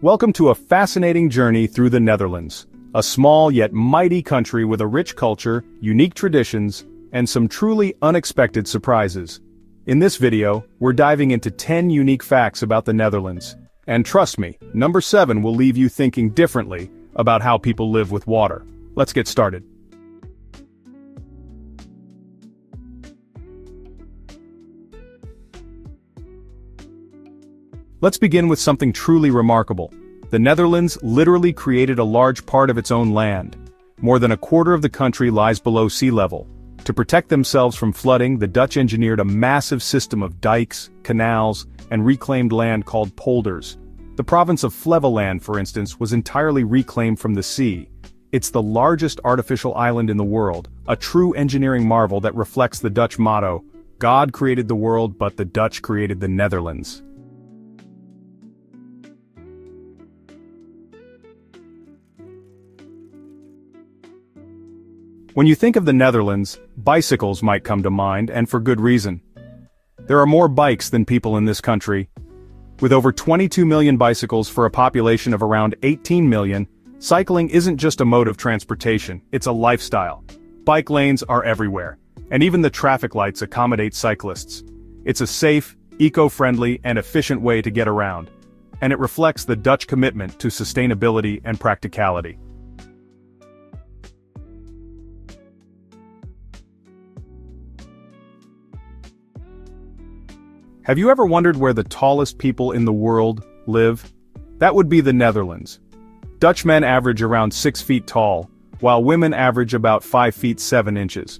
Welcome to a fascinating journey through the Netherlands, a small yet mighty country with a rich culture, unique traditions, and some truly unexpected surprises. In this video, we're diving into 10 unique facts about the Netherlands. And trust me, number 7 will leave you thinking differently about how people live with water. Let's get started. Let's begin with something truly remarkable. The Netherlands literally created a large part of its own land. More than a quarter of the country lies below sea level. To protect themselves from flooding, the Dutch engineered a massive system of dikes, canals, and reclaimed land called polders. The province of Flevoland, for instance, was entirely reclaimed from the sea. It's the largest artificial island in the world, a true engineering marvel that reflects the Dutch motto, God created the world, but the Dutch created the Netherlands. When you think of the Netherlands, bicycles might come to mind, and for good reason. There are more bikes than people in this country. With over 22 million bicycles for a population of around 18 million, cycling isn't just a mode of transportation, it's a lifestyle. Bike lanes are everywhere, and even the traffic lights accommodate cyclists. It's a safe, eco-friendly, and efficient way to get around, and it reflects the Dutch commitment to sustainability and practicality. Have you ever wondered where the tallest people in the world live? That would be the Netherlands. Dutch men average around 6 feet tall, while women average about 5 feet 7 inches.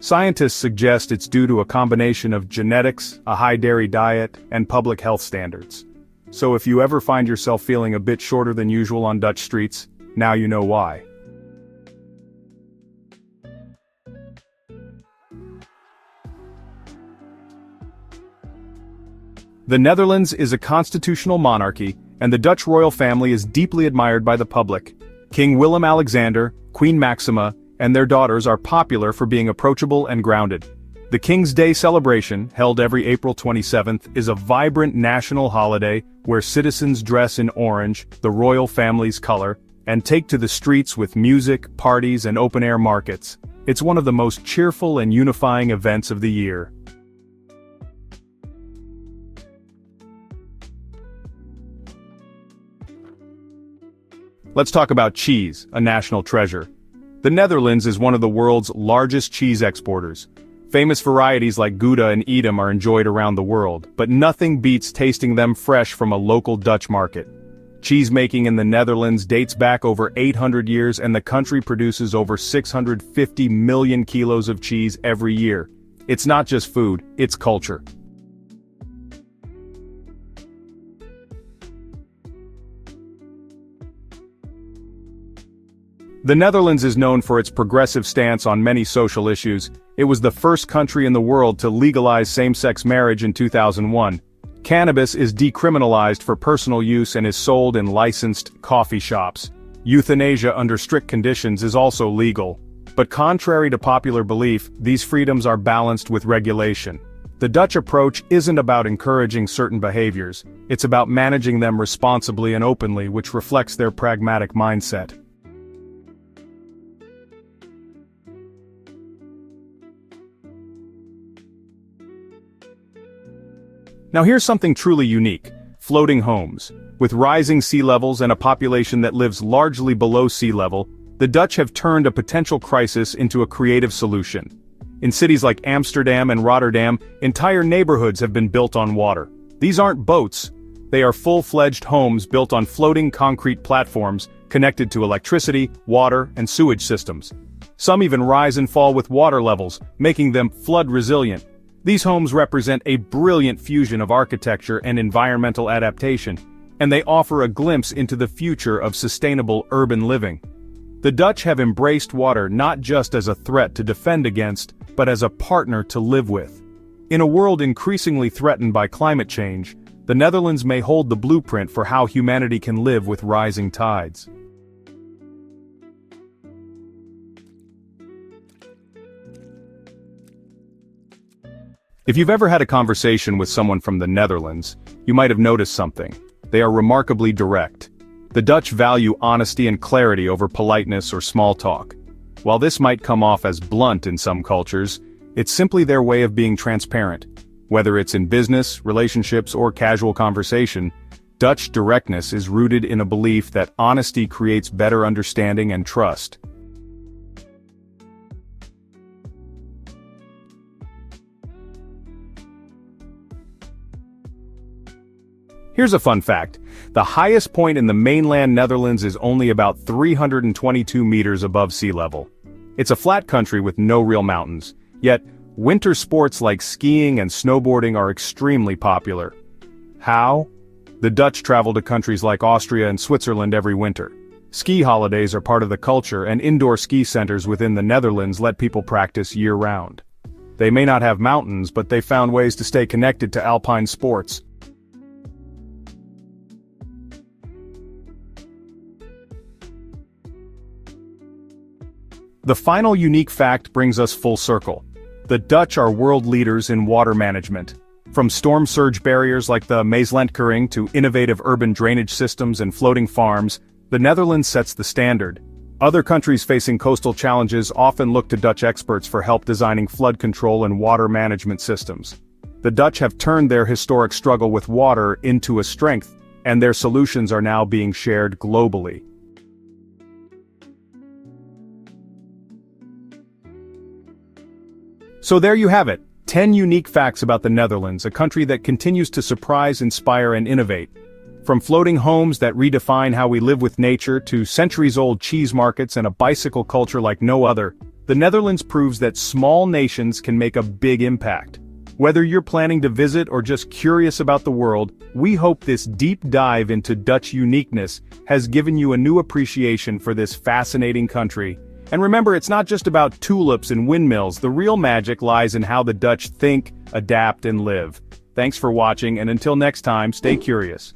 Scientists suggest it's due to a combination of genetics, a high dairy diet, and public health standards. So if you ever find yourself feeling a bit shorter than usual on Dutch streets, now you know why. The Netherlands is a constitutional monarchy, and the Dutch royal family is deeply admired by the public. King Willem-Alexander, Queen Maxima, and their daughters are popular for being approachable and grounded. The King's Day celebration, held every April 27th, is a vibrant national holiday where citizens dress in orange, the royal family's color, and take to the streets with music, parties, and open-air markets. It's one of the most cheerful and unifying events of the year. Let's talk about cheese, a national treasure. The Netherlands is one of the world's largest cheese exporters. Famous varieties like Gouda and Edam are enjoyed around the world, but nothing beats tasting them fresh from a local Dutch market. Cheese-making in the Netherlands dates back over 800 years, and the country produces over 650 million kilos of cheese every year. It's not just food, it's culture. The Netherlands is known for its progressive stance on many social issues. It was the first country in the world to legalize same-sex marriage in 2001. Cannabis is decriminalized for personal use and is sold in licensed coffee shops. Euthanasia under strict conditions is also legal. But contrary to popular belief, these freedoms are balanced with regulation. The Dutch approach isn't about encouraging certain behaviors, it's about managing them responsibly and openly, which reflects their pragmatic mindset. Now here's something truly unique: floating homes. With rising sea levels and a population that lives largely below sea level, the Dutch have turned a potential crisis into a creative solution. In cities like Amsterdam and Rotterdam, entire neighborhoods have been built on water. These aren't boats. They are full-fledged homes built on floating concrete platforms connected to electricity, water, and sewage systems. Some even rise and fall with water levels, making them flood-resilient. These homes represent a brilliant fusion of architecture and environmental adaptation, and they offer a glimpse into the future of sustainable urban living. The Dutch have embraced water not just as a threat to defend against, but as a partner to live with. In a world increasingly threatened by climate change, the Netherlands may hold the blueprint for how humanity can live with rising tides. If you've ever had a conversation with someone from the Netherlands, you might have noticed something. They are remarkably direct. The Dutch value honesty and clarity over politeness or small talk. While this might come off as blunt in some cultures, it's simply their way of being transparent. Whether it's in business, relationships, or casual conversation, Dutch directness is rooted in a belief that honesty creates better understanding and trust. Here's a fun fact. The highest point in the mainland Netherlands is only about 322 meters above sea level. It's a flat country with no real mountains, yet winter sports like skiing and snowboarding are extremely popular. How? The Dutch travel to countries like Austria and Switzerland every winter. Ski holidays are part of the culture, and indoor ski centers within the Netherlands let people practice year-round. They may not have mountains, but they found ways to stay connected to alpine sports. The final unique fact brings us full circle. The Dutch are world leaders in water management. From storm surge barriers like the Maasluntkering to innovative urban drainage systems and floating farms, the Netherlands sets the standard. Other countries facing coastal challenges often look to Dutch experts for help designing flood control and water management systems. The Dutch have turned their historic struggle with water into a strength, and their solutions are now being shared globally. So there you have it, 10 unique facts about the Netherlands, a country that continues to surprise, inspire, and innovate. From floating homes that redefine how we live with nature to centuries-old cheese markets and a bicycle culture like no other, the Netherlands proves that small nations can make a big impact. Whether you're planning to visit or just curious about the world, we hope this deep dive into Dutch uniqueness has given you a new appreciation for this fascinating country. And remember, it's not just about tulips and windmills. The real magic lies in how the Dutch think, adapt, and live. Thanks for watching, and until next time, stay curious.